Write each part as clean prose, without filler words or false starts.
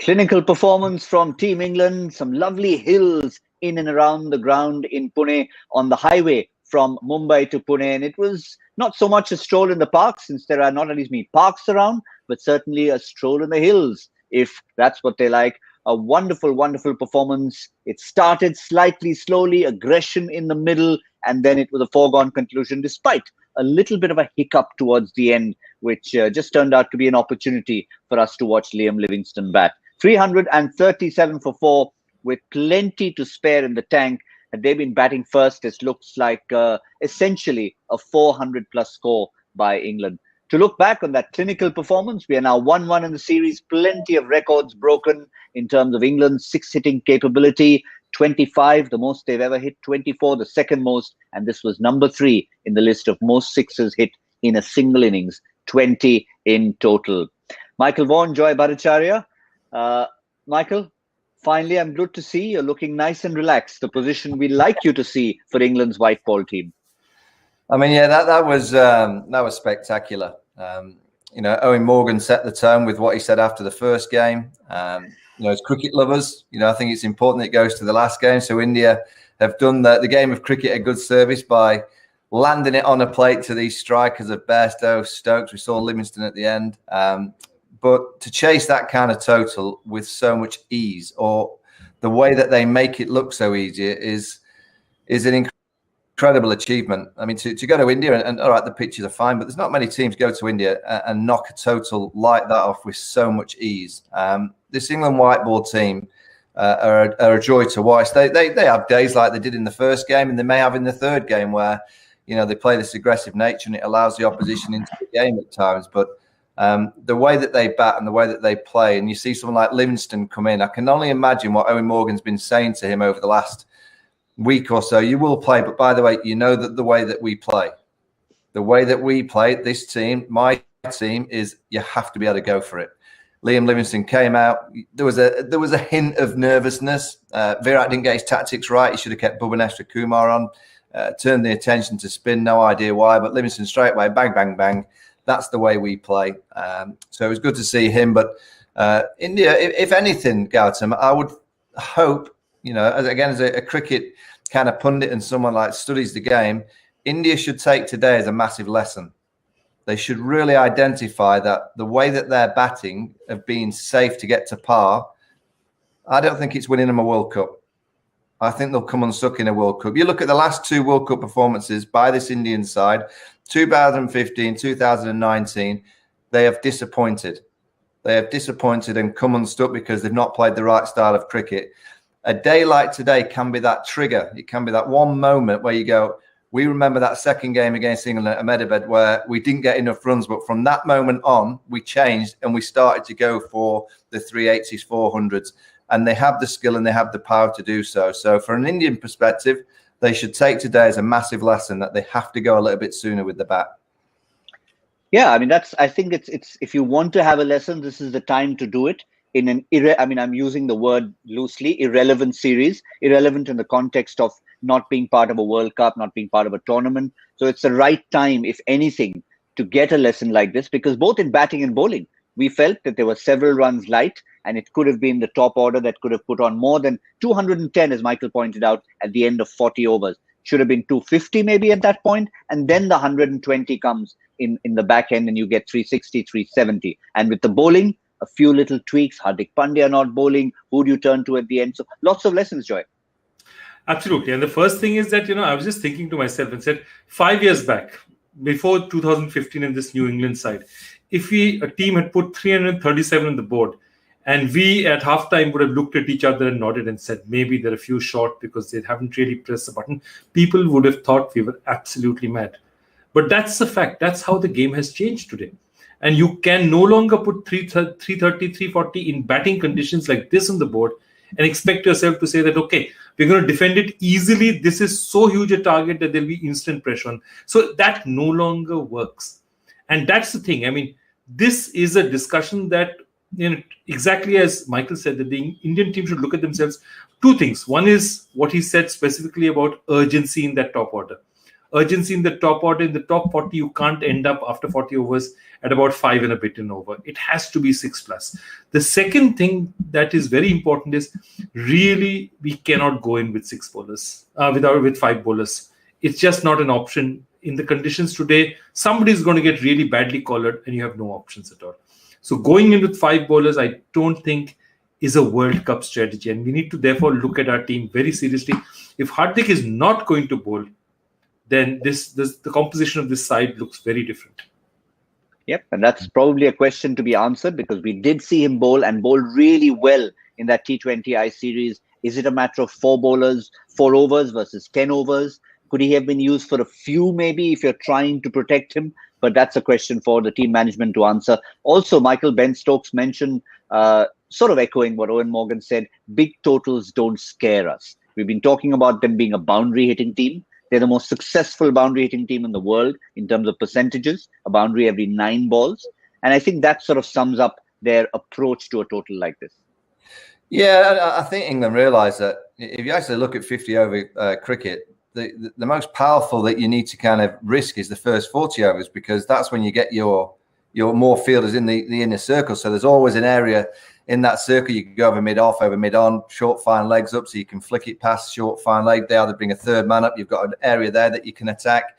Clinical performance from Team England, some lovely hills in and around the ground in Pune on the highway from Mumbai to Pune. And it was not so much a stroll in the park, since there are not only many parks around, but certainly a stroll in the hills, if that's what they like. A wonderful, wonderful performance. It started slightly slowly, aggression in the middle, and then it was a foregone conclusion, despite a little bit of a hiccup towards the end, which just turned out to be an opportunity for us to watch Liam Livingstone bat. 337 for 4, with plenty to spare in the tank. Had they been batting first, this looks like essentially a 400-plus score by England. To look back on that clinical performance, we are now 1-1 in the series. Plenty of records broken in terms of England's six-hitting capability. 25, the most they've ever hit. 24, the second most. And this was number 3 in the list of most sixes hit in a single innings. 20 in total. Michael Vaughan, Joy Bhattacharjya. Michael, finally, I'm good to see you're looking nice and relaxed. The position we like you to see for England's white ball team. I mean, yeah, that was spectacular. Owen Morgan set the tone with what he said after the first game. As cricket lovers, I think it's important that it goes to the last game. So India have done the game of cricket a good service by landing it on a plate to these strikers of Bairstow, Stokes. We saw Livingstone at the end. But to chase that kind of total with so much ease, or the way that they make it look so easy, is an incredible achievement. I mean, to go to India and all right, the pitches are fine, but there's not many teams go to India and knock a total like that off with so much ease. This England white ball team are a joy to watch. They have days like they did in the first game, and they may have in the third game where they play this aggressive nature and it allows the opposition into the game at times. But the way that they bat and the way that they play, and you see someone like Livingstone come in, I can only imagine what Owen Morgan's been saying to him over the last week or so. You will play, but by the way, that the way that we play, this team, my team, is you have to be able to go for it. Liam Livingstone came out. There was a hint of nervousness. Virat didn't get his tactics right. He should have kept Bhubaneswar Kumar on. Turned the attention to spin. No idea why, but Livingstone straight away, bang, bang, bang. That's the way we play. So it was good to see him. But India, if anything, Gautam, I would hope, as a cricket kind of pundit and someone like studies the game, India should take today as a massive lesson. They should really identify that the way that they're batting of being safe to get to par, I don't think it's winning them a World Cup. I think they'll come unstuck in a World Cup. You look at the last 2 World Cup performances by this Indian side, 2015, 2019, they have disappointed. They have disappointed and come unstuck because they've not played the right style of cricket. A day like today can be that trigger. It can be that one moment where you go, we remember that second game against England at Ahmedabad where we didn't get enough runs, but from that moment on, we changed and we started to go for the 380s, 400s. And they have the skill and they have the power to do so. So from an Indian perspective, they should take today as a massive lesson that they have to go a little bit sooner with the bat. Yeah, I mean, I think it's if you want to have a lesson, this is the time to do it in I'm using the word loosely, irrelevant series, irrelevant in the context of not being part of a World Cup, not being part of a tournament. So it's the right time, if anything, to get a lesson like this, because both in batting and bowling, we felt that there were several runs light, and it could have been the top order that could have put on more than 210, as Michael pointed out, at the end of 40 overs. Should have been 250 maybe at that point, and then the 120 comes in the back end, and you get 360, 370. And with the bowling, a few little tweaks. Hardik Pandya not bowling. Who do you turn to at the end? So lots of lessons, Joy. Absolutely. And the first thing is that, I was just thinking to myself and said, 5 years back, before 2015 in this New England side, if a team had put 337 on the board, and we at halftime would have looked at each other and nodded and said, maybe they're a few short because they haven't really pressed the button, people would have thought we were absolutely mad. But that's the fact. That's how the game has changed today. And you can no longer put 330, 340 in batting conditions like this on the board and expect yourself to say that, okay, we're going to defend it easily. This is so huge a target that there'll be instant pressure on. So that no longer works. And that's the thing. I mean, this is a discussion that, exactly as Michael said, that the Indian team should look at themselves. 2 things. One is what he said specifically about urgency in that top order. urgency in the top order. In the top 40, you can't end up after 40 overs at about 5 and a bit an over. It has to be 6+. The second thing that is very important is really we cannot go in with 6 bowlers, with 5 bowlers. It's just not an option. In the conditions today, somebody is going to get really badly collared and you have no options at all. So going in with 5 bowlers, I don't think is a World Cup strategy. And we need to therefore look at our team very seriously. If Hardik is not going to bowl, then the composition of this side looks very different. Yep, and that's probably a question to be answered because we did see him bowl and bowl really well in that T20I series. Is it a matter of 4 bowlers, 4 overs versus 10 overs? Could he have been used for a few maybe if you're trying to protect him? But that's a question for the team management to answer. Also, Ben Stokes mentioned, sort of echoing what Owen Morgan said, big totals don't scare us. We've been talking about them being a boundary hitting team. They're the most successful boundary hitting team in the world in terms of percentages, a boundary every 9 balls. And I think that sort of sums up their approach to a total like this. Yeah, I think England realise that if you actually look at 50 over cricket, the most powerful that you need to kind of risk is the first 40 overs because that's when you get your more fielders in the inner circle. So there's always an area in that circle. You can go over mid-off, over mid-on, short, fine legs up so you can flick it past short, fine leg. They either bring a third man up. You've got an area there that you can attack.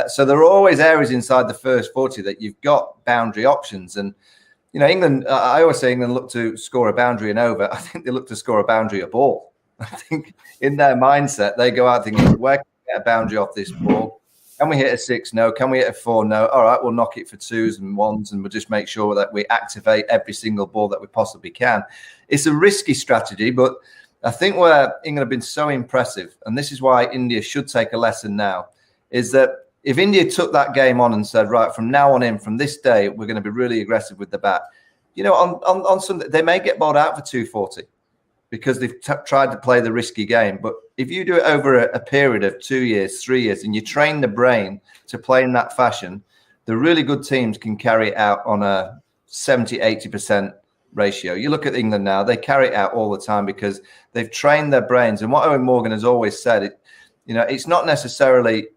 So there are always areas inside the first 40 that you've got boundary options. And, you know, England, I always say England look to score a boundary and over. I think they look to score a boundary a ball. I think in their mindset, they go out thinking, where can we get a boundary off this ball? Can we hit a 6? No. Can we hit a 4? No. All right, we'll knock it for 2s and 1s and we'll just make sure that we activate every single ball that we possibly can. It's a risky strategy, but I think where England have been so impressive, and this is why India should take a lesson now, is that if India took that game on and said, right, from now on in, from this day, we're going to be really aggressive with the bat, you know, on Sunday, they may get bowled out for 240 because they've tried to play the risky game. But if you do it over a period of 2 years, 3 years, and you train the brain to play in that fashion, the really good teams can carry it out on a 70, 80% ratio. You look at England now, they carry it out all the time because they've trained their brains. And what Owen Morgan has always said, it's not necessarily,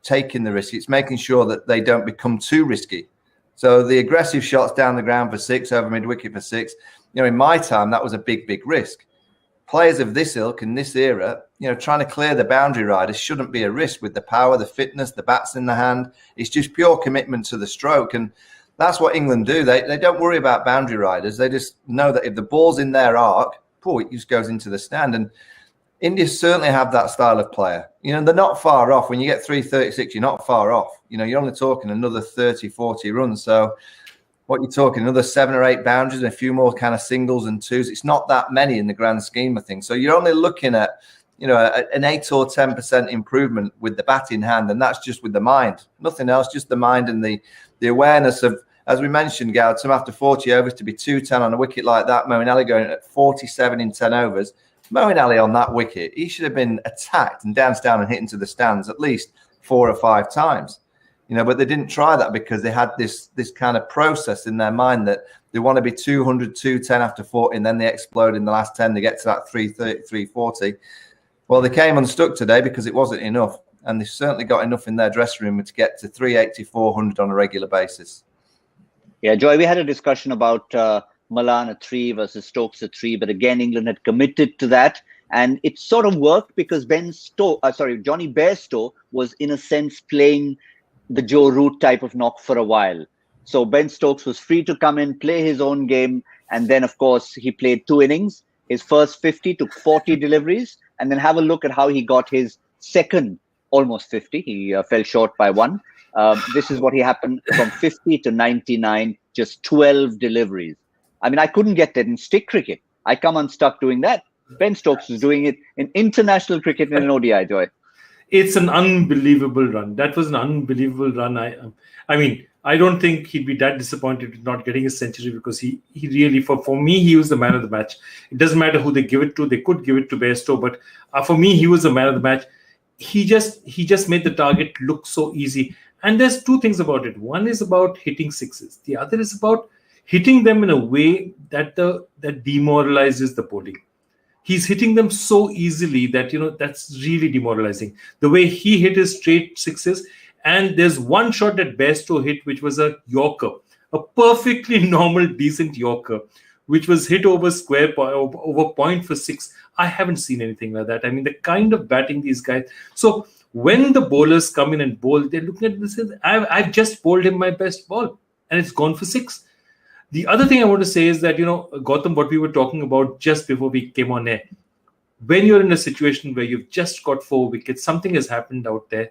taking the risk. It's making sure that they don't become too risky. So the aggressive shots down the ground for 6, over mid-wicket for 6, in my time, that was a big, big risk. Players of this ilk in this era, trying to clear the boundary riders shouldn't be a risk with the power, the fitness, the bats in the hand. It's just pure commitment to the stroke. And that's what England do. They don't worry about boundary riders. They just know that if the ball's in their arc, it just goes into the stand. And India certainly have that style of player. They're not far off. When you get 336, you're not far off. You're only talking another 30, 40 runs. So what you're talking, another 7 or 8 boundaries and a few more kind of singles and 2s. It's not that many in the grand scheme of things. So you're only looking at, an 8 or 10% improvement with the bat in hand. And that's just with the mind. Nothing else, just the mind and the awareness of, as we mentioned, Gautam, after 40 overs to be 210 on a wicket like that, Moeen Ali going at 47 in 10 overs. Moeen Ali on that wicket, he should have been attacked and danced down and hit into the stands at least 4 or 5 times. But they didn't try that because they had this kind of process in their mind that they want to be 200, 210 after 40, and then they explode in the last 10. They get to that 330, 340. Well, they came unstuck today because it wasn't enough, and they certainly got enough in their dressing room to get to 380, 400 on a regular basis. Yeah, Joy, we had a discussion about Malan a 3 versus Stokes a 3, but again, England had committed to that. And it sort of worked because Johnny Bairstow was in a sense playing the Joe Root type of knock for a while. So Ben Stokes was free to come in, play his own game. And then, of course, he played 2 innings. His first 50 took 40 deliveries. And then have a look at how he got his second almost 50. He fell short by 1. This is what he happened from 50 to 99, just 12 deliveries. I mean, I couldn't get that in stick cricket. I come unstuck doing that. Ben Stokes was doing it in international cricket in an ODI, Joy. It's an unbelievable run. That was an unbelievable run. I mean, I don't think he'd be that disappointed with not getting a century because he really, for me, he was the man of the match. It doesn't matter who they give it to. They could give it to Bairstow, but for me, he was the man of the match. He just made the target look so easy. And there's 2 things about it. One is about hitting 6s. The other is about hitting them in a way that demoralizes the bowling. he's hitting them so easily that, that's really demoralizing. The way he hit his straight sixes. And there's one shot that Bairstow hit, which was a Yorker, a perfectly normal, decent Yorker, which was hit over over point for 6. I haven't seen anything like that. I mean, the kind of batting these guys. So when the bowlers come in and bowl, they're looking at this. I've just bowled him my best ball, and it's gone for 6. The other thing I want to say is that, Gautam, what we were talking about just before we came on air, when you're in a situation where you've just got 4 wickets, something has happened out there.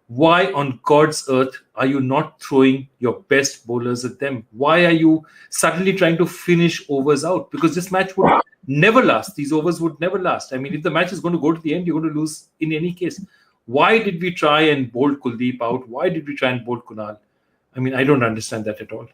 Why on God's earth are you not throwing your best bowlers at them? Why are you suddenly trying to finish overs out? Because this match would never last. These overs would never last. I mean, if the match is going to go to the end, you're going to lose in any case. Why did we try and bowl Kuldeep out? Why did we try and bowl Kunal? I mean, I don't understand that at all.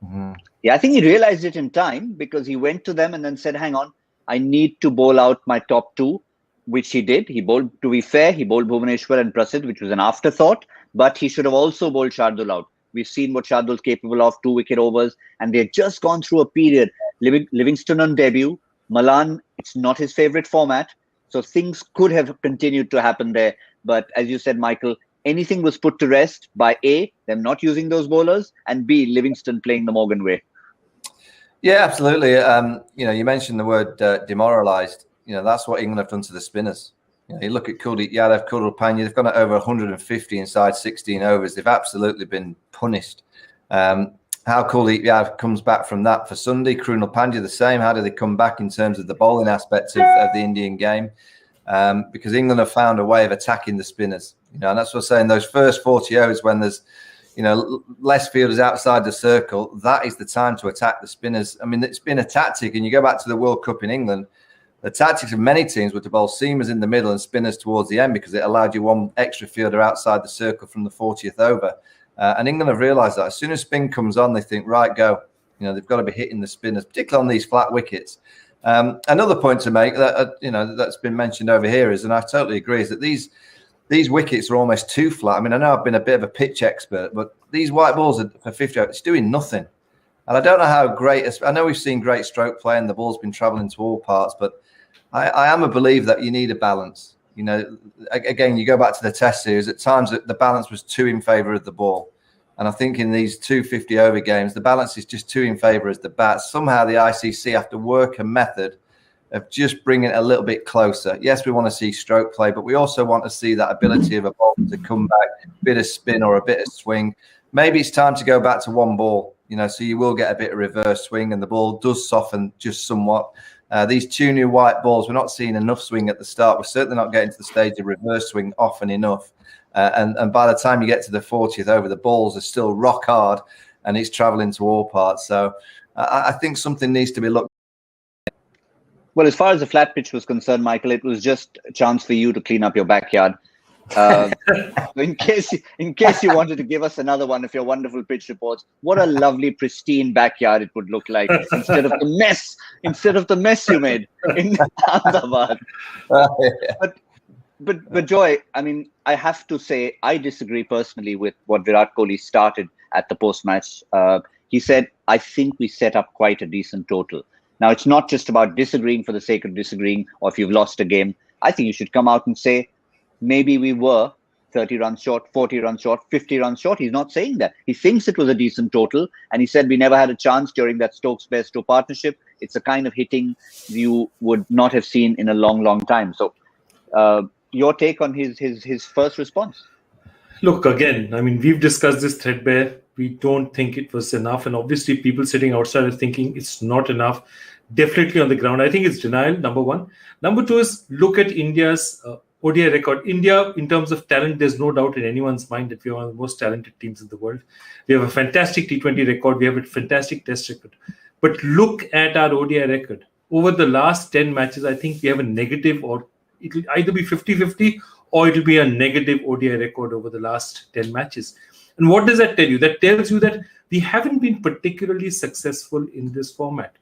Mm-hmm. Yeah, I think he realized it in time because he went to them and then said, hang on, I need to bowl out my top 2. Which he did. He bowled, to be fair, he bowled Bhuvaneshwar and Prasidh, which was an afterthought, but he should have also bowled Shardul out. We've seen what Shardul's capable of, 2 wicket overs, and they've just gone through a period. Livingston on debut, Malan, it's not his favourite format, so things could have continued to happen there. But as you said, Michael, anything was put to rest by A, them not using those bowlers, and B, Livingston playing the Morgan way. Yeah, absolutely. You mentioned the word demoralised. That's what England have done to the spinners. You look at Kuldeep Yadav, Krunal Pandya, they've gone at over 150 inside 16 overs. They've absolutely been punished. How Kuldeep Yadav comes back from that for Sunday, Krunal Pandya the same. How do they come back in terms of the bowling aspect of the Indian game? Because England have found a way of attacking the spinners. And that's what I'm saying, those first 40 overs when there's less fielders outside the circle, that is the time to attack the spinners. I mean, it's been a tactic, and you go back to the World Cup in England, the tactics of many teams were to bowl seamers in the middle and spinners towards the end because it allowed you one extra fielder outside the circle from the 40th over. And England have realised that as soon as spin comes on, they think, right, go. They've got to be hitting the spinners, particularly on these flat wickets. Another point to make that that's been mentioned over here is, and I totally agree, is that these wickets are almost too flat. I mean, I know I've been a bit of a pitch expert, but these white balls are for 50 out. It's doing nothing. And I don't know how great. I know we've seen great stroke play and the ball's been travelling to all parts, but I am a believer that you need a balance. Again, you go back to the Test series. At times, the balance was too in favour of the ball, and I think in these 250 over games, the balance is just too in favour as the bat. Somehow, the ICC have to work a method of just bringing it a little bit closer. Yes, we want to see stroke play, but we also want to see that ability of a ball to come back, a bit of spin or a bit of swing. Maybe it's time to go back to one ball. So you will get a bit of reverse swing, and the ball does soften just somewhat. These 2 new white balls, we're not seeing enough swing at the start. We're certainly not getting to the stage of reverse swing often enough. And by the time you get to the 40th over, the balls are still rock hard and it's travelling to all parts. So I think something needs to be looked at. Well, as far as the flat pitch was concerned, Michael, it was just a chance for you to clean up your backyard. In case you wanted to give us another one of your wonderful pitch reports, what a lovely pristine backyard it would look like instead of the mess you made in Ahmedabad. But Joy, I mean, I have to say I disagree personally with what Virat Kohli started at the post-match. He said, I think we set up quite a decent total. Now, it's not just about disagreeing for the sake of disagreeing, or if you've lost a game. I think you should come out and say, maybe we were 30 runs short, 40 runs short, 50 runs short. He's not saying that. He thinks it was a decent total. And he said we never had a chance during that Stokes-Bairstow partnership. It's a kind of hitting you would not have seen in a long, long time. So your take on his first response? Look, again, I mean, we've discussed this threadbare. We don't think it was enough. And obviously, people sitting outside are thinking it's not enough. Definitely on the ground, I think it's denial, number one. Number two is look at India's ODI record. India, in terms of talent, there's no doubt in anyone's mind that we are one of the most talented teams in the world. We have a fantastic T20 record. We have a fantastic Test record. But look at our ODI record. Over the last 10 matches, I think we have a negative, or it'll either be 50-50 or it'll be a negative ODI record over the last 10 matches. And what does that tell you? That tells you that we haven't been particularly successful in this format.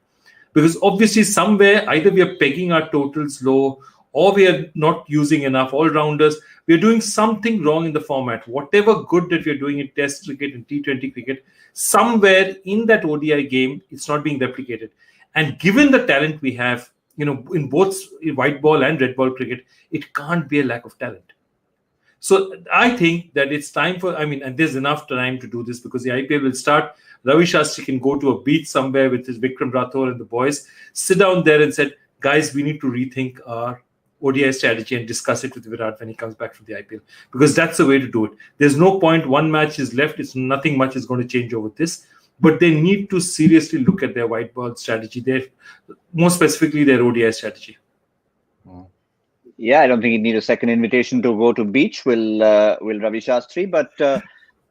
Because obviously somewhere, either we are pegging our totals low or we are not using enough all-rounders. We are doing something wrong in the format. Whatever good that we are doing in Test cricket and T20 cricket, somewhere in that ODI game, it's not being replicated. And given the talent we have, in both white ball and red ball cricket, it can't be a lack of talent. So I think that it's time for, and there's enough time to do this because the IPL will start. Ravi Shastri can go to a beach somewhere with his Vikram Rathore and the boys, sit down there and said, guys, we need to rethink our ODI strategy and discuss it with Virat when he comes back from the IPL, because that's the way to do it. There's no point. One match is left. It's nothing much is going to change over this, but they need to seriously look at their white ball strategy, more specifically their ODI strategy. Yeah, I don't think he'd need a second invitation to go to beach, will Ravi Shastri. But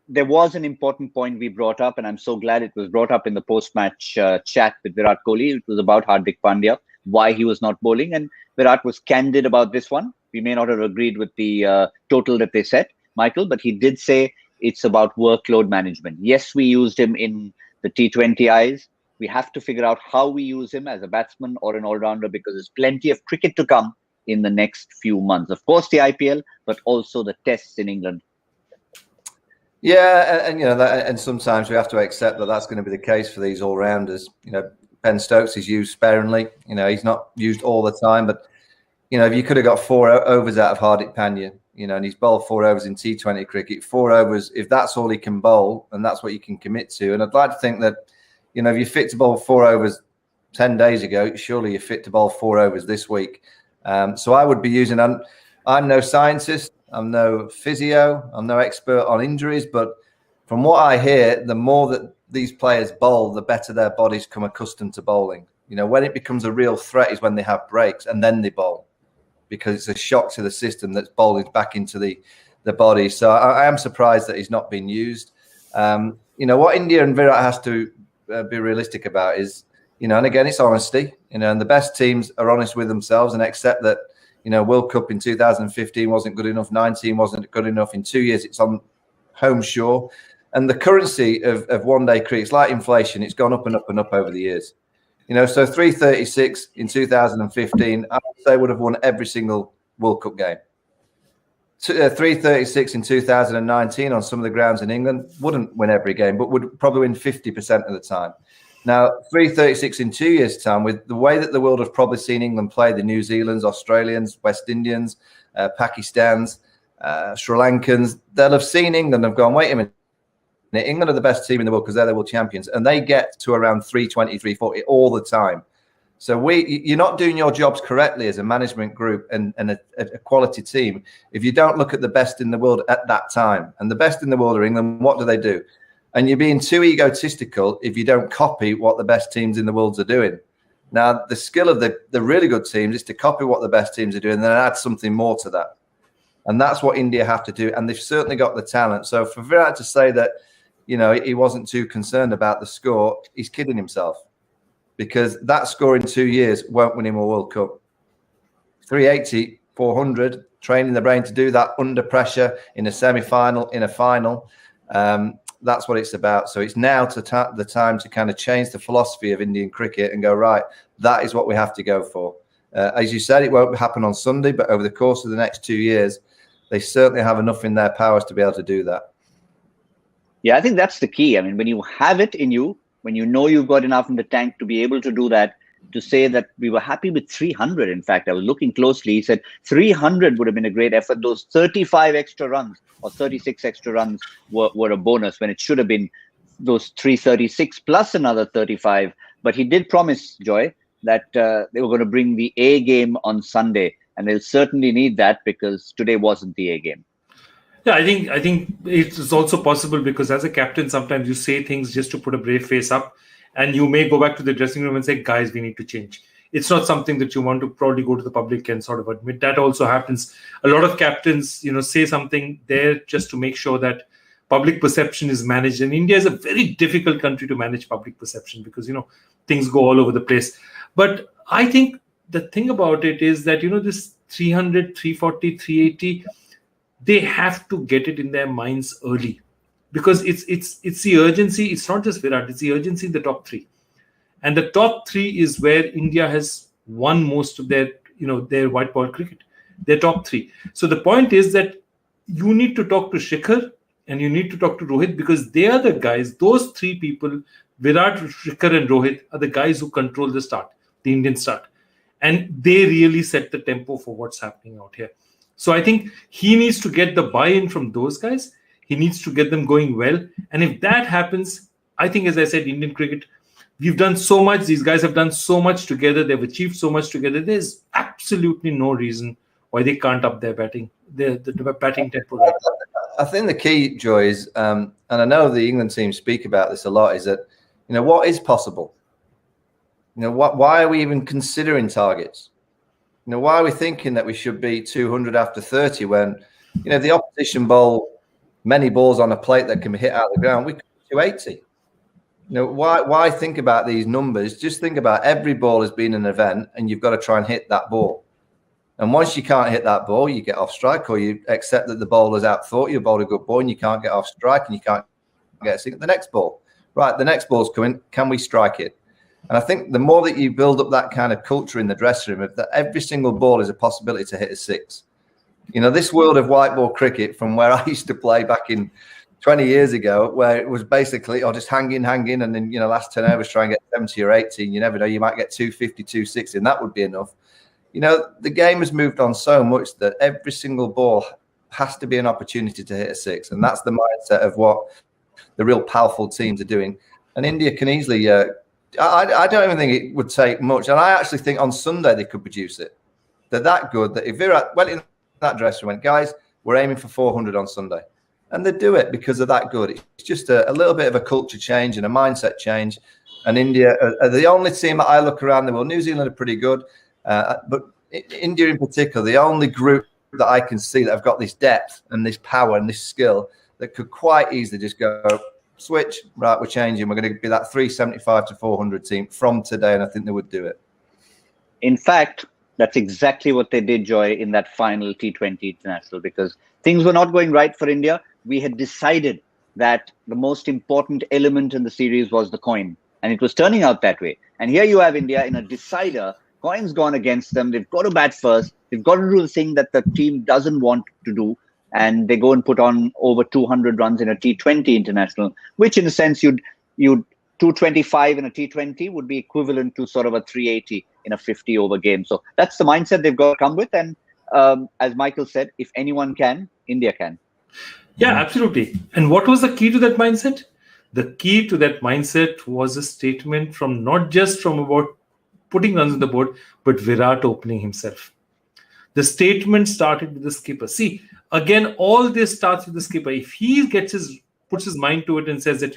there was an important point we brought up, and I'm so glad it was brought up in the post-match chat with Virat Kohli. It was about Hardik Pandya, why he was not bowling, and Virat was candid about this one. We may not have agreed with the total that they set, Michael, but he did say it's about workload management. Yes, we used him in the T20Is. We have to figure out how we use him as a batsman or an all-rounder, because there's plenty of cricket to come in the next few months. Of course, the IPL, but also the tests in England. Yeah, and sometimes we have to accept that that's going to be the case for these all-rounders. Ben Stokes is used sparingly. He's not used all the time, but if you could have got 4 overs out of Hardik Pandya, and he's bowled 4 overs in T20 cricket, 4 overs, if that's all he can bowl, and that's what you can commit to. And I'd like to think that, if you're fit to bowl 4 overs 10 days ago, surely you're fit to bowl 4 overs this week. So I would be using, I'm no scientist, I'm no physio, I'm no expert on injuries, but from what I hear, the more that these players bowl, the better their bodies come accustomed to bowling. When it becomes a real threat is when they have breaks and then they bowl, because it's a shock to the system that's bowling back into the body. So I am surprised that he's not been used. What India and Virat has to be realistic about is, and again, it's honesty, and the best teams are honest with themselves and accept that, World Cup in 2015 wasn't good enough, 19 wasn't good enough. In 2 years, it's on home shore. And the currency of one-day cricket, it's like inflation. It's gone up and up and up over the years. So 336 in 2015, I would say would have won every single World Cup game. 336 in 2019 on some of the grounds in England wouldn't win every game, but would probably win 50% of the time. Now, 336 in 2 years' time, with the way that the world has probably seen England play, the New Zealands, Australians, West Indians, Pakistans, Sri Lankans, they'll have seen England and have gone, wait a minute, England are the best team in the world because they're the world champions, and they get to around 320, 340 all the time. So you're not doing your jobs correctly as a management group and a quality team if you don't look at the best in the world at that time. And the best in the world are England. What do? And you're being too egotistical if you don't copy what the best teams in the world are doing. Now, the skill of the really good teams is to copy what the best teams are doing and then add something more to that. And that's what India have to do. And they've certainly got the talent. So for Virat to say that, he wasn't too concerned about the score, he's kidding himself, because that score in 2 years won't win him a World Cup. 380, 400, training the brain to do that under pressure in a semi-final, in a final. That's what it's about. So it's now the time to kind of change the philosophy of Indian cricket and go, right, that is what we have to go for. As you said, it won't happen on Sunday, but over the course of the next 2 years, they certainly have enough in their powers to be able to do that. Yeah, I think that's the key. When you have it in you, when you know you've got enough in the tank to be able to do that, to say that we were happy with 300. In fact, I was looking closely. He said 300 would have been a great effort. Those 35 extra runs or 36 extra runs were a bonus, when it should have been those 336 plus another 35. But he did promise, Joy, that they were going to bring the A game on Sunday. And they'll certainly need that, because today wasn't the A game. Yeah, I think it's also possible, because as a captain, sometimes you say things just to put a brave face up, and you may go back to the dressing room and say, guys, we need to change. It's not something that you want to probably go to the public and sort of admit. That also happens. A lot of captains, say something there just to make sure that public perception is managed. And India is a very difficult country to manage public perception, because, things go all over the place. But I think the thing about it is that, this 300, 340, 380, they have to get it in their minds early, because it's the urgency. It's not just Virat, it's the urgency in the top 3. And the top 3 is where India has won most of their white ball cricket, their top 3. So the point is that you need to talk to Shikhar and you need to talk to Rohit, because they are the guys, those 3 people, Virat, Shikhar and Rohit, are the guys who control the start, the Indian start. and they really set the tempo for what's happening out here. So I think he needs to get the buy-in from those guys. He needs to get them going well. And if that happens, I think, as I said, Indian cricket, we've done so much. These guys have done so much together. They've achieved so much together. There's absolutely no reason why they can't up their batting, the batting tempo. Right. I think the key, Joy, is, and I know the England team speak about this a lot, is that, what is possible? Why are we even considering targets? Why are we thinking that we should be 200 after 30 when, the opposition bowl many balls on a plate that can be hit out of the ground? We could be 280. Why think about these numbers? Just think about every ball has been an event, and you've got to try and hit that ball. And once you can't hit that ball, you get off strike, or you accept that the bowler's outthought you, bowled a good ball, and you can't get off strike, and you can't get a single. The next ball, right? The next ball's coming. Can we strike it? And I think the more that you build up that kind of culture in the dressing room, that every single ball is a possibility to hit a six. This world of white ball cricket, from where I used to play back in 20 years ago, where it was basically, just hang in, and then, last 10 overs try and get 70 or 80. You never know, you might get 250, 260, and that would be enough. The game has moved on so much that every single ball has to be an opportunity to hit a six. And that's the mindset of what the real powerful teams are doing. And India can easily, I don't even think it would take much. And I actually think on Sunday they could produce it. They're that good that if Virat went in that dressing room and went, guys, we're aiming for 400 on Sunday. And they do it because they're that good. It's just a little bit of a culture change and a mindset change. And India are the only team that I look around the world. New Zealand are pretty good. But India in particular, the only group that I can see that have got this depth and this power and this skill that could quite easily just go, switch, right, we're changing. We're going to be that 375 to 400 team from today, and I think they would do it. In fact, that's exactly what they did, Joy, in that final T20 international, because things were not going right for India. We had decided that the most important element in the series was the coin, and it was turning out that way. And here you have India in a decider. Coin's gone against them. They've got to bat first. They've got to do the thing that the team doesn't want to do. And they go and put on over 200 runs in a T20 international, which in a sense you'd 225 in a T20 would be equivalent to sort of a 380 in a 50 over game. So that's the mindset they've got to come with. And as Michael said, if anyone can, India can. Yeah, absolutely. And what was the key to that mindset? The key to that mindset was a statement from not just from about putting runs on the board, but Virat opening himself. The statement started with the skipper. See, again, all this starts with the skipper. If he puts his mind to it and says that,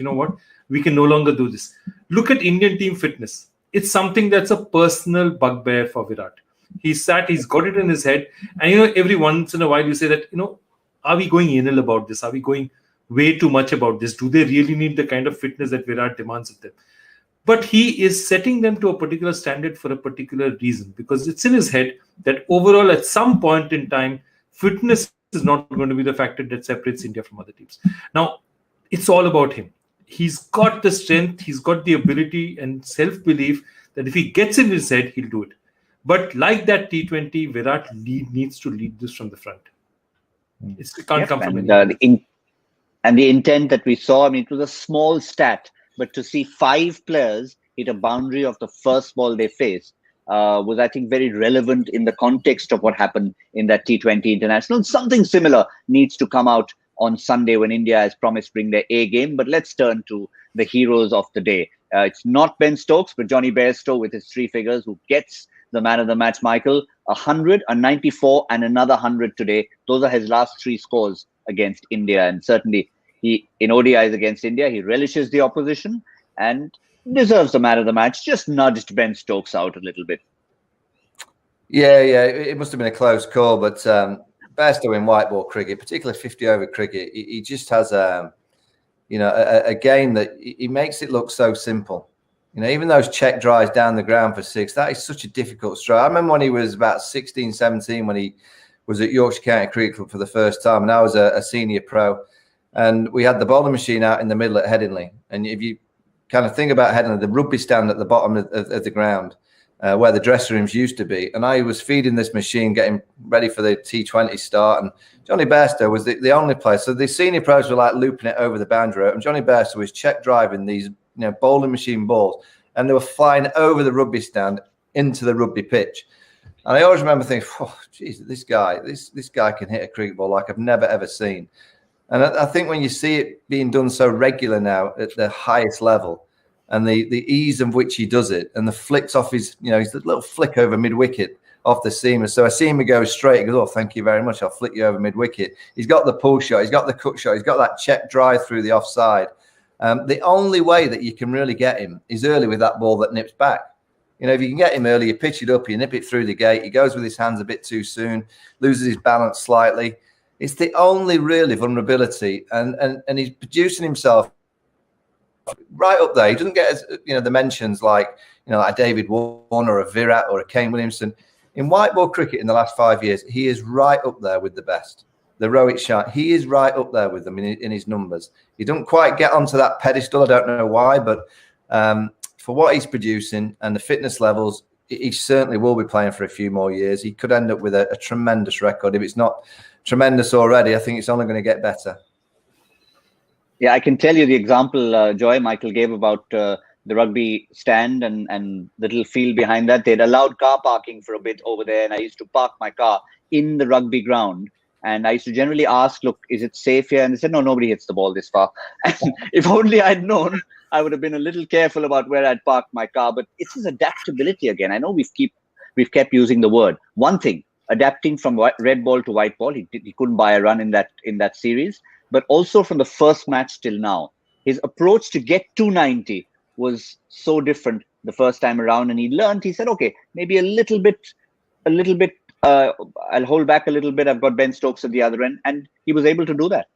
we can no longer do this. Look at Indian team fitness. It's something that's a personal bugbear for Virat. He's got it in his head. And, every once in a while you say that, are we going anal about this? Are we going way too much about this? Do they really need the kind of fitness that Virat demands of them? But he is setting them to a particular standard for a particular reason, because it's in his head that overall, at some point in time, fitness is not going to be the factor that separates India from other teams. Now, it's all about him. He's got the strength, he's got the ability and self-belief that if he gets in his head, he'll do it. But like that T20, Virat needs to lead this from the front. It can't come from anywhere. And the intent that we saw, it was a small stat, but to see 5 players hit a boundary of the first ball they faced was, I think, very relevant in the context of what happened in that T20 international. Something similar needs to come out on Sunday when India has promised to bring their A game. But let's turn to the heroes of the day. It's not Ben Stokes, but Johnny Bairstow with his 3 figures, who gets the man of the match, Michael. 100, a 94, and another 100 today. Those are his last 3 scores against India. And certainly, he, in ODIs against India, he relishes the opposition and deserves the man of the match. Just nudged Ben Stokes out a little bit. Yeah, it must have been a close call, but Bairstow in white ball cricket, particularly 50 over cricket, he just has a game that he makes it look so simple. Even those check drives down the ground for 6, that is such a difficult stroke. I remember when he was about 16, 17, when he was at Yorkshire County Cricket Club for the first time, and I was a senior pro. And we had the bowling machine out in the middle at Headingley. And if you kind of think about Headingley, the rugby stand at the bottom of the ground, where the dressing rooms used to be. And I was feeding this machine, getting ready for the T20 start. And Johnny Bairstow was the only player. So the senior pros were like looping it over the boundary rope. And Johnny Bairstow was check driving these bowling machine balls. And they were flying over the rugby stand into the rugby pitch. And I always remember thinking, oh, geez, this guy can hit a cricket ball like I've never, ever seen. And I think when you see it being done so regular now at the highest level, and the ease of which he does it, and the flicks off his little flick over mid-wicket off the seamer. So I see him go straight. He goes, oh, thank you very much. I'll flick you over mid-wicket. He's got the pull shot. He's got the cut shot. He's got that check drive through the offside. The only way that you can really get him is early with that ball that nips back. If you can get him early, you pitch it up, you nip it through the gate. He goes with his hands a bit too soon, loses his balance slightly. It's the only really vulnerability, and he's producing himself right up there. He doesn't get the mentions like like David Warner or a Virat or a Kane Williamson. In white ball cricket in the last 5 years, he is right up there with the best. The Rohit Sharma, he is right up there with them in his numbers. He doesn't quite get onto that pedestal. I don't know why, but for what he's producing and the fitness levels, he certainly will be playing for a few more years. He could end up with a tremendous record. If it's not tremendous already, I think it's only going to get better. Yeah, I can tell you the example, Joy, Michael gave about the rugby stand and the little field behind that. They'd allowed car parking for a bit over there, and I used to park my car in the rugby ground. And I used to generally ask, look, is it safe here? And they said, no, nobody hits the ball this far. And if only I'd known, I would have been a little careful about where I'd parked my car. But it's his adaptability again. I know we've kept using the word. One thing, adapting from red ball to white ball. He couldn't buy a run in that series. But also from the first match till now, his approach to get 290 was so different the first time around. And he said, okay, maybe a little bit, I'll hold back a little bit. I've got Ben Stokes at the other end. And he was able to do that.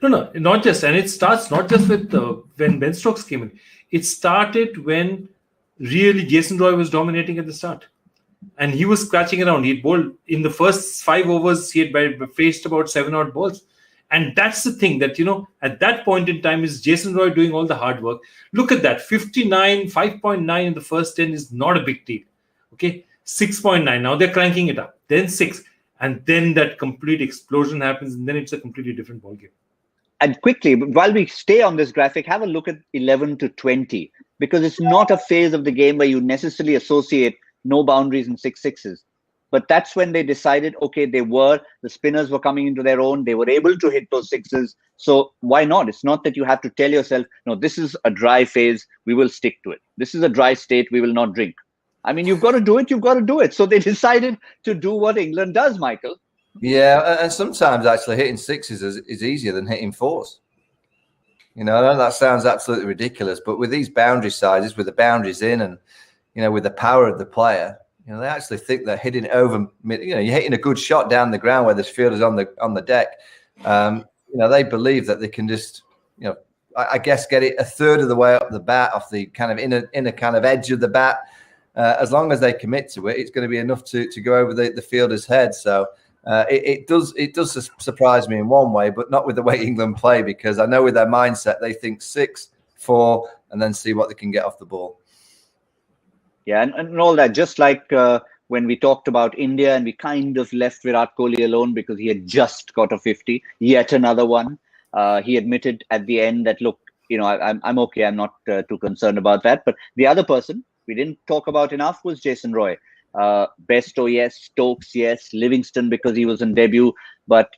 No, not just. And it starts not just with when Ben Stokes came in. It started when really Jason Roy was dominating at the start. And he was scratching around. He'd bowled in the first 5 overs. He had faced about 7 odd balls. And that's the thing that, at that point in time is Jason Roy doing all the hard work. Look at that. 59, 5.9 in the first 10 is not a big deal. Okay. 6.9. Now they're cranking it up. Then 6. And then that complete explosion happens. And then it's a completely different ballgame. And quickly, while we stay on this graphic, have a look at 11 to 20. Because it's not a phase of the game where you necessarily associate no boundaries and 6 sixes. But that's when they decided, okay, the spinners were coming into their own. They were able to hit those sixes. So why not? It's not that you have to tell yourself, no, this is a dry phase. We will stick to it. This is a dry state. We will not drink. I mean, you've got to do it. You've got to do it. So they decided to do what England does, Michael. Yeah, and sometimes actually hitting sixes is easier than hitting 4s. I know that sounds absolutely ridiculous, but with these boundary sizes, with the boundaries in and, with the power of the player, they actually think they're hitting over. You're hitting a good shot down the ground where this fielder's on the deck. They believe that they can just, I guess, get it a third of the way up the bat off the kind of inner kind of edge of the bat. As long as they commit to it, it's going to be enough to go over the fielder's head. So it does surprise me in one way, but not with the way England play, because I know with their mindset they think 6, 4, and then see what they can get off the ball. Yeah, and all that, just like when we talked about India and we kind of left Virat Kohli alone because he had just got a 50, yet another one. He admitted at the end that, look, I'm okay. I'm not too concerned about that. But the other person we didn't talk about enough was Jason Roy. Bairstow, yes. Stokes, yes. Livingston, because he was in debut. But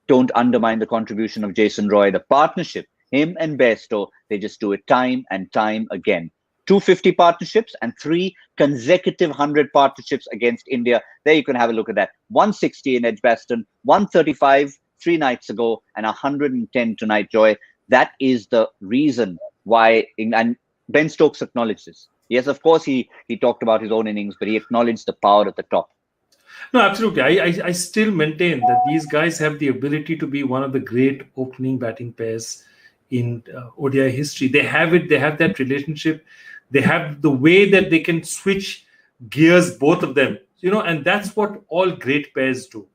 don't undermine the contribution of Jason Roy. The partnership, him and Bairstow, they just do it time and time again. 250 partnerships and 3 consecutive 100 partnerships against India. There you can have a look at that. 160 in Edgbaston, 135 3 nights ago, and 110 tonight, Joy. That is the reason why, and Ben Stokes acknowledged this. Yes, of course, he talked about his own innings, but he acknowledged the power at the top. No, absolutely. I still maintain that these guys have the ability to be one of the great opening batting pairs in ODI history. They have it. They have that relationship. They have the way that they can switch gears, both of them, and that's what all great pairs do.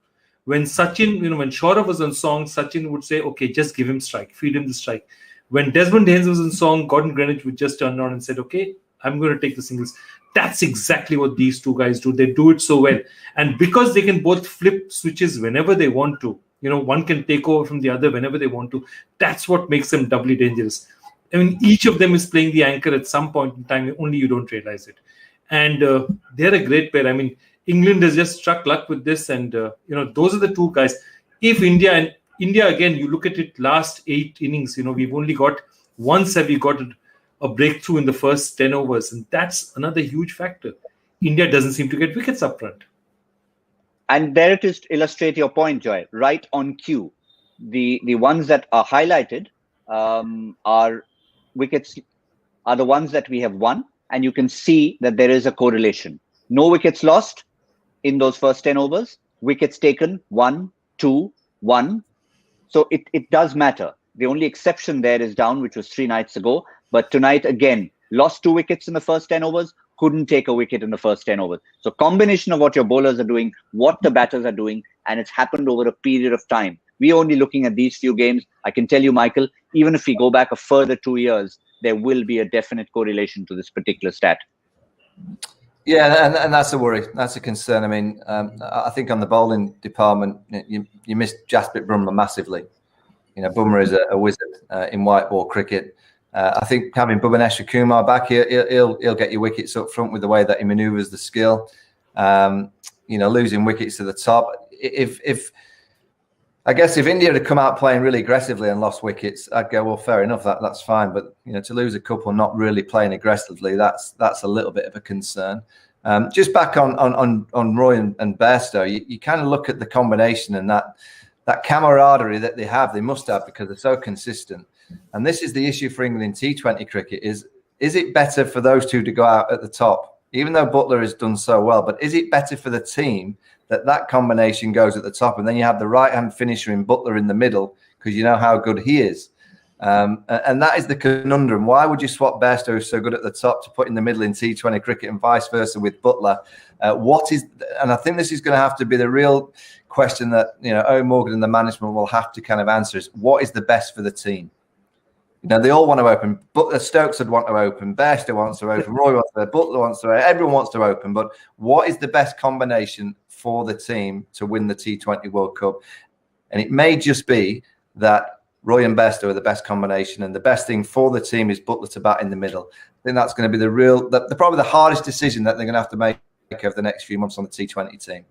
When Sachin, when Saurav was on song, Sachin would say, okay, just give him strike, feed him the strike. When Desmond Haynes was on song, Gordon Greenwich would just turn around and said, okay, I'm going to take the singles. That's exactly what these two guys do. They do it so well. And because they can both flip switches whenever they want to, one can take over from the other whenever they want to. That's what makes them doubly dangerous. I mean, each of them is playing the anchor at some point in time, only you don't realize it. and they're a great pair. I mean, England has just struck luck with this, and those are the two guys. If India again, you look at it, last 8 innings, we've only got once have we got a breakthrough in the first 10 overs, and that's another huge factor. India doesn't seem to get wickets up front. And there it is to illustrate your point, Joy, right on cue. The ones that are highlighted are wickets, are the ones that we have won, and you can see that there is a correlation. No wickets lost in those first 10 overs, wickets taken 1, 2, 1. So it does matter. The only exception there is down, which was 3 nights ago. But tonight, again, lost 2 wickets in the first 10 overs, couldn't take a wicket in the first 10 overs. So combination of what your bowlers are doing, what the batters are doing, and it's happened over a period of time. We're only looking at these few games. I can tell you, Michael, even if we go back a further 2 years, there will be a definite correlation to this particular stat. Yeah, and that's a worry. That's a concern. I mean, I think on the bowling department, you missed Jasprit Bumrah massively. Bumrah is a wizard in white ball cricket. I think having Bhubaneswar Kumar back here, he'll get you wickets up front with the way that he manoeuvres the skill. Losing wickets to the top. I guess if India had come out playing really aggressively and lost wickets, I'd go, well, fair enough, that's fine. But to lose a couple not really playing aggressively, that's a little bit of a concern. Just back on Roy and Bairstow, you kind of look at the combination and that camaraderie that they must have because they're so consistent. And this is the issue for England in T20 cricket: is it better for those two to go out at the top, even though Buttler has done so well? But is it better for the team that combination goes at the top, and then you have the right-hand finisher in Buttler in the middle because you know how good he is? And that is the conundrum. Why would you swap Bairstow, who's so good at the top, to put in the middle in T20 cricket and vice versa with Buttler? And I think this is going to have to be the real question that Owen Morgan and the management will have to kind of answer: is what is the best for the team? They all want to open. But Stokes would want to open. Bairstow wants to open. Roy wants to open. Buttler wants to open. Everyone wants to open. But what is the best combination for the team to win the T20 World Cup? And it may just be that Roy and Bairstow are the best combination, and the best thing for the team is Buttler to bat in the middle. I think that's going to be probably the hardest decision that they're going to have to make over the next few months on the T20 team.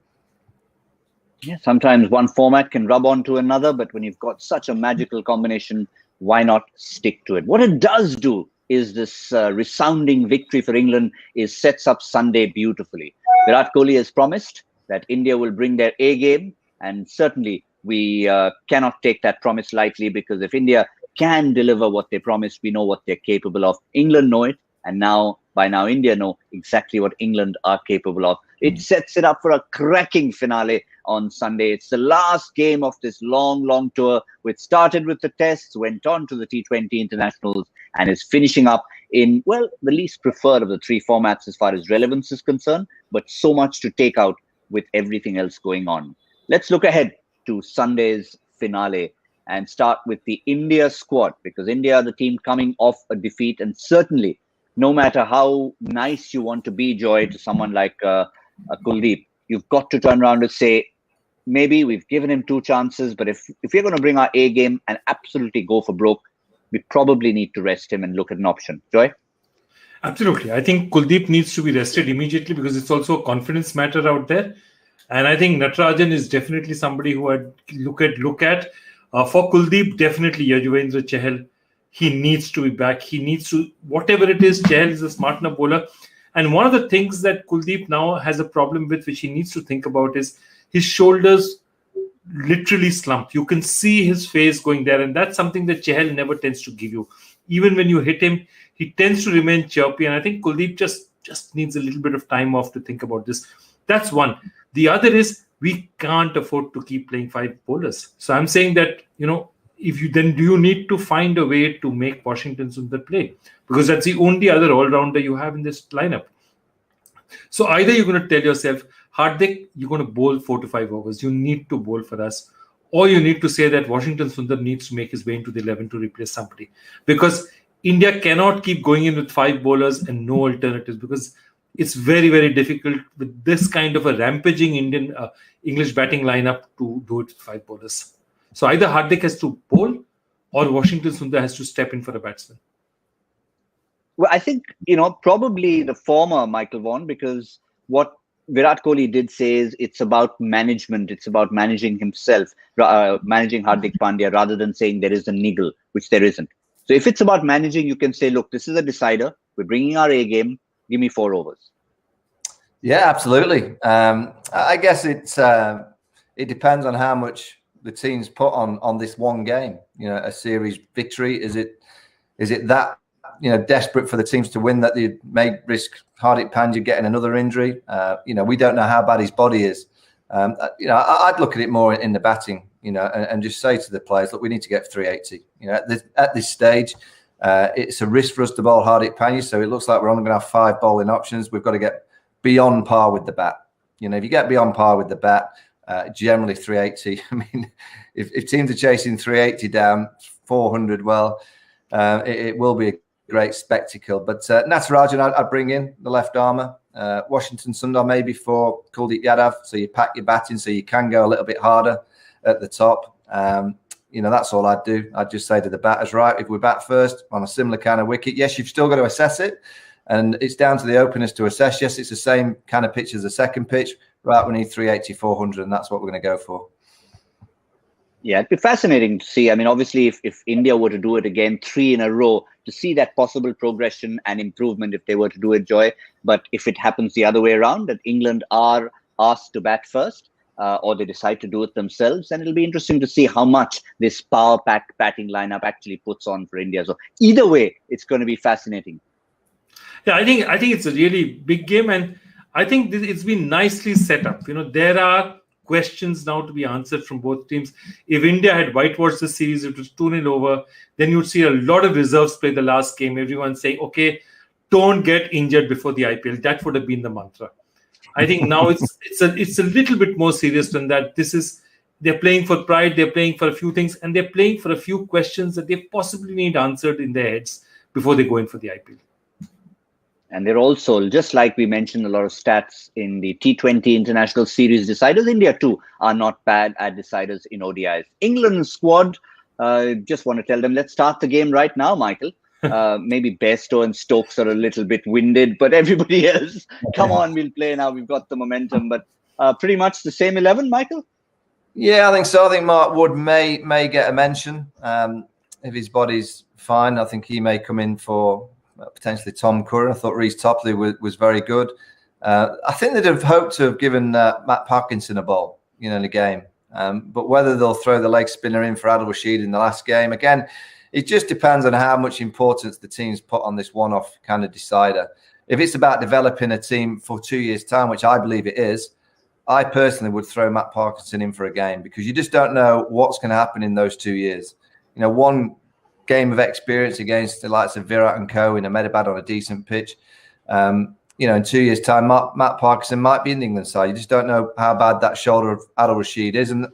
Yeah, sometimes one format can rub onto another, but when you've got such a magical combination, why not stick to it? What it does do is this resounding victory for England sets up Sunday beautifully. Virat Kohli has promised that India will bring their A game, and certainly we cannot take that promise lightly, because if India can deliver what they promised, we know what they're capable of. England know it, and by now India know exactly what England are capable of. It sets it up for a cracking finale on Sunday. It's the last game of this long tour, which started with the tests, went on to the T20 internationals, and is finishing up in, well, the least preferred of the 3 formats as far as relevance is concerned, but so much to take out with everything else going on. Let's look ahead to Sunday's finale and start with the India squad, because India are the team coming off a defeat, and certainly no matter how nice you want to be, Joy, to someone like Kuldeep, you've got to turn around and say, maybe we've given him 2 chances, but if we're going to bring our A game and absolutely go for broke, we probably need to rest him and look at an option. Joy? Absolutely. I think Kuldeep needs to be rested immediately, because it's also a confidence matter out there. And I think Natarajan is definitely somebody who I'd look at. For Kuldeep, definitely Yajuvendra Chahal. He needs to be back. He needs to, whatever it is, Chahal is a smart enough bowler. And one of the things that Kuldeep now has a problem with, which he needs to think about, is his shoulders literally slumped. You can see his face going there, and that's something that Chahal never tends to give you. Even when you hit him, he tends to remain chirpy, and I think Kuldeep just needs a little bit of time off to think about this. That's one. The other is, we can't afford to keep playing 5 bowlers. So I'm saying that, if you then do you need to find a way to make Washington Sundar play, because that's the only other all-rounder you have in this lineup. So either you're going to tell yourself, Hardik, you're going to bowl 4 to 5 overs. You need to bowl for us. Or you need to say that Washington Sundar needs to make his way into the 11 to replace somebody. Because India cannot keep going in with 5 bowlers and no alternatives, because it's very, very difficult with this kind of a rampaging English batting lineup to do it with 5 bowlers. So either Hardik has to bowl or Washington Sundar has to step in for a batsman. Well, I think, probably the former, Michael Vaughan, because what Virat Kohli did say is it's about management. It's about managing himself, managing Hardik Pandya, rather than saying there is a niggle, which there isn't. So if it's about managing, you can say, look, this is a decider. We're bringing our A game. Give me 4 overs. Yeah, absolutely. I guess it depends on how much the team's put on this one game. A series victory. Is it that desperate for the teams to win that they may risk Hardik Pandya getting another injury? We don't know how bad his body is. I'd look at it more in the batting. And just say to the players, look, we need to get 380. At this stage, it's a risk for us to bowl Hardik Pandya. So it looks like we're only going to have 5 bowling options. We've got to get beyond par with the bat. If you get beyond par with the bat, generally 380. I mean, if teams are chasing 380 down 400, well, it will be a great spectacle. But Natarajan, I'd bring in the left armour. Washington Sundar maybe for Kuldeep Yadav. So you pack your batting so you can go a little bit harder at the top. That's all I'd do. I'd just say to the batters, right, if we bat first on a similar kind of wicket, yes, you've still got to assess it. And it's down to the openers to assess. Yes, it's the same kind of pitch as the second pitch. Right, we need 380, 400, and that's what we're going to go for. Yeah, it'd be fascinating to see. I mean, obviously, if India were to do it again 3 in a row, to see that possible progression and improvement if they were to do it, Joy. But if it happens the other way around, that England are asked to bat first, or they decide to do it themselves, and it'll be interesting to see how much this power-packed batting lineup actually puts on for India. So either way, it's going to be fascinating. Yeah, I think it's a really big game, and I think it's been nicely set up. There are questions now to be answered from both teams. If India had whitewashed the series, it was 2-0 over, then you'd see a lot of reserves play the last game. Everyone saying, okay, don't get injured before the IPL. That would have been the mantra. I think now it's a little bit more serious than that. They're playing for pride, they're playing for a few things, and they're playing for a few questions that they possibly need answered in their heads before they go in for the IPL. And they're also, just like we mentioned a lot of stats in the T20 International Series deciders, India too are not bad at deciders in ODIs. England squad, just want to tell them, let's start the game right now, Michael. Maybe Bairstow and Stokes are a little bit winded, but everybody else, come on, we'll play now. We've got the momentum. But pretty much the same 11, Michael? Yeah, I think so. I think Mark Wood may get a mention if his body's fine. I think he may come in for potentially Tom Curran. I thought Reece Topley was very good. I think they'd have hoped to have given Matt Parkinson a ball, in the game. But whether they'll throw the leg spinner in for Adil Rashid in the last game, again, it just depends on how much importance the team's put on this one-off kind of decider. If it's about developing a team for 2 years' time, which I believe it is, I personally would throw Matt Parkinson in for a game because you just don't know what's going to happen in those 2 years. One game of experience against the likes of Virat and co in Ahmedabad on a decent pitch. In 2 years' time, Matt Parkinson might be in the England side. You just don't know how bad that shoulder of Adil Rashid is. And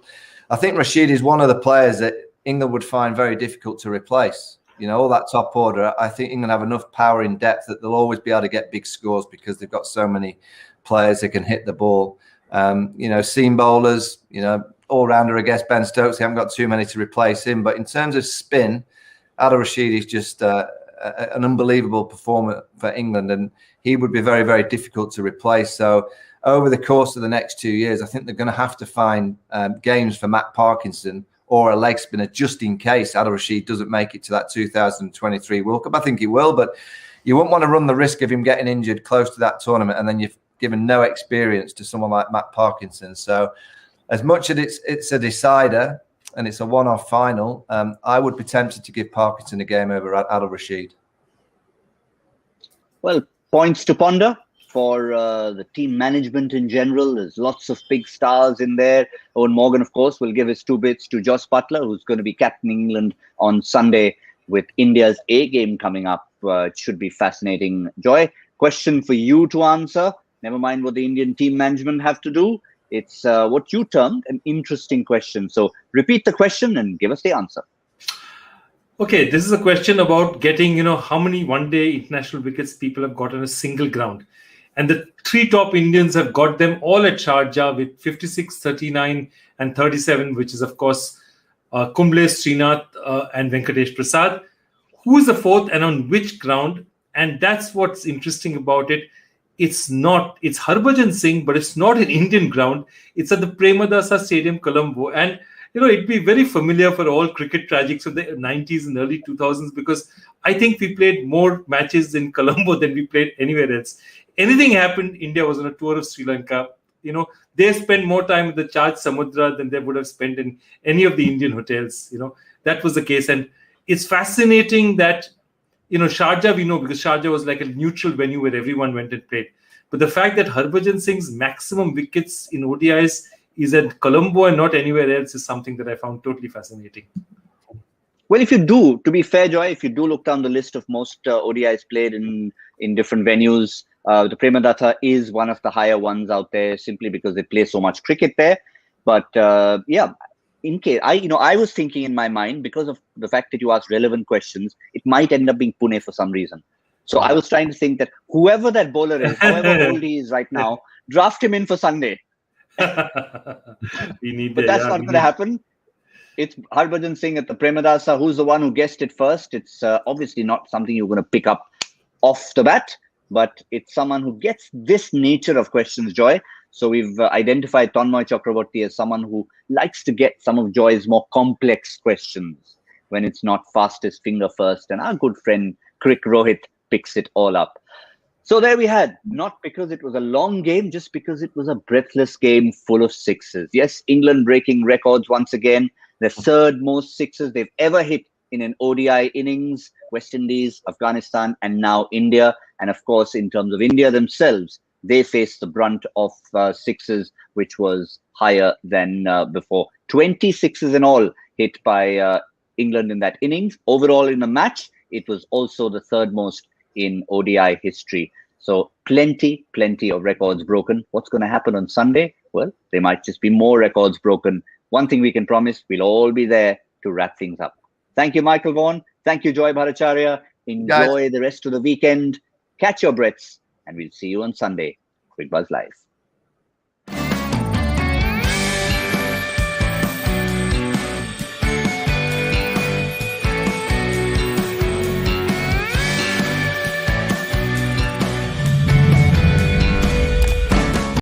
I think Rashid is one of the players that England would find very difficult to replace. All that top order, I think England have enough power in depth that they'll always be able to get big scores because they've got so many players that can hit the ball. Seam bowlers, all-rounder against Ben Stokes. They haven't got too many to replace him. But in terms of spin, Adil Rashid is just an unbelievable performer for England, and he would be very, very difficult to replace. So over the course of the next 2 years, I think they're going to have to find games for Matt Parkinson or a leg spinner just in case Adil Rashid doesn't make it to that 2023 World Cup. I think he will, but you wouldn't want to run the risk of him getting injured close to that tournament and then you've given no experience to someone like Matt Parkinson. So as much as it's a decider, and it's a one-off final, I would be tempted to give Parkinson a game over Adil Rashid. Well, points to ponder for the team management in general. There's lots of big stars in there. Owen Morgan, of course, will give his 2 bits to Jos Buttler, who's going to be captaining England on Sunday with India's A game coming up. It should be fascinating. Joy, question for you to answer. Never mind what the Indian team management have to do. It's what you termed an interesting question. So repeat the question and give us the answer. Okay, this is a question about getting, how many one-day international wickets people have got on a single ground. And the 3 top Indians have got them all at Sharjah with 56, 39 and 37, which is, of course, Kumble, Srinath and Venkatesh Prasad. Who is the 4th and on which ground? And that's what's interesting about it. It's Harbhajan Singh, but it's not an Indian ground. It's at the Premadasa Stadium, Colombo. And, it'd be very familiar for all cricket tragics of the 90s and early 2000s, because I think we played more matches in Colombo than we played anywhere else. Anything happened, India was on a tour of Sri Lanka. They spent more time at the Chaj Samudra than they would have spent in any of the Indian hotels. That was the case. And it's fascinating that, Sharjah we know, because Sharjah was like a neutral venue where everyone went and played. But the fact that Harbhajan Singh's maximum wickets in ODIs is at Colombo and not anywhere else is something that I found totally fascinating. Well, to be fair, Joy, if you do look down the list of most ODIs played in different venues, the Premadasa is one of the higher ones out there, simply because they play so much cricket there. But in case I was thinking in my mind, because of the fact that you asked relevant questions, it might end up being Pune for some reason. So I was trying to think that whoever that bowler is, however old he is right now, draft him in for Sunday. But that's not going to happen. It's Harbhajan Singh at the Premadasa. Who's the one who guessed it first? It's obviously not something you're going to pick up off the bat, but it's someone who gets this nature of questions, Joy. So we've identified Tanmoy Chakraborty as someone who likes to get some of Joy's more complex questions when it's not fastest finger first. And our good friend Crick Rohit picks it all up. So there we had, not because it was a long game, just because it was a breathless game full of sixes. Yes, England breaking records once again. The third most sixes they've ever hit in an ODI innings. West Indies, Afghanistan, and now India. And of course, in terms of India themselves, they faced the brunt of sixes, which was higher than before. 20 sixes in all hit by England in that innings. Overall in the match, it was also the third most in ODI history. So plenty of records broken. What's going to happen on Sunday? Well, there might just be more records broken. One thing we can promise, we'll all be there to wrap things up. Thank you, Michael Vaughan. Thank you, Joy Bhattacharya. Enjoy the rest of the weekend. Catch your breaths, and we'll see you on Sunday. Cricbuzz Live.